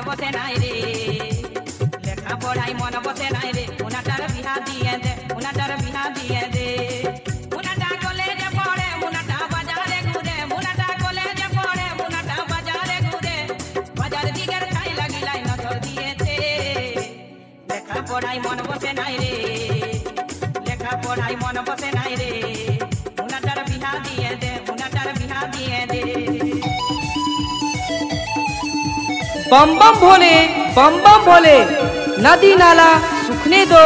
বসে নাই রে, লেখা পড়াই মন বসে নাই রে, মুনাটার বিহা দিয়ে দে, মুনাটার বিহা দিয়ে দে। মুনাটা কলেজে পড়ে, মুনাটা বাজারে ঘুরে, মুনাটা কলেজে পড়ে, মুনাটা বাজারে ঘুরে, বাজার দিকের খাই লাগিলাই নজর দিয়েছে। লেখা পড়াই মন বসে নাই রে, লেখা পড়াই মন বসে নাই রে, মুনাটার বিহা দিয়ে দে, মুনাটার বিহা দিয়ে দে। बम बम भोले, नदी नाला सूखने दो,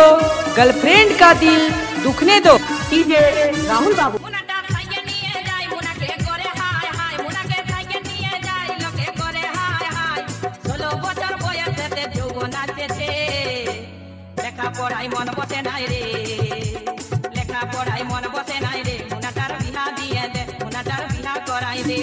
गर्लफ्रेंड का दिल दुखने दो। डीजे राहुल बाबू। মুনাটা সাইকে নিয়ে যায়, মুনাকে করে হায় হায়, মুনাকে সাইকে নিয়ে যায়, লোকে করে হায় হায়। 16 বছর বয়সেতে যৌবন আসেছে, লেখা পড়াই মন বসে নাই রে, লেখা পড়াই মন বসে নাই রে, মুনাটার বিহা দিয়ে দে, মুনাটার বিহা করাই দে।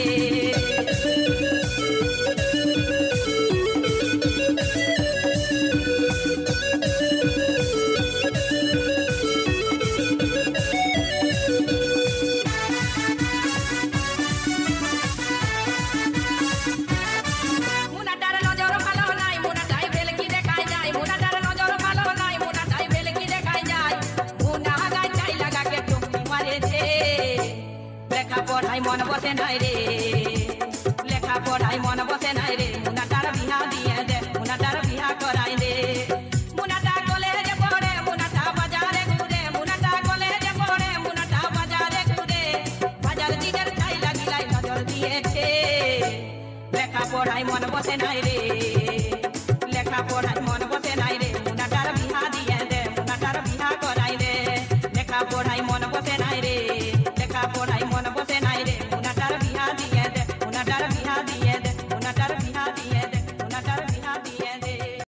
মুনাটার নজর ভালো নাই, মুনাটাই ভেলকি দেখায় যায়, মুনাটার নজর ভালো নাই, মুনাটাই ভেলকি দেখায় যায়। মুনা গায় চাই লাগাকে টুকি মারেছে, লেখা পড়াই মন বসে নাই রে, লেখা পড়াই মন বসে নাই রে, মুনাটার বিহা দিয়ে দে, মুনাটার বিহা করাই দে। মুনাটা কলেজে পড়ে, মুনাটা বাজারে ঘুরে, মুনাটা কলেজে পড়ে, মুনাটা বাজারে ঘুরে, বাজার দিকের খাই লাগিলাই নজর দিয়েছে। লেখা পড়াই মন বসে নাই রে,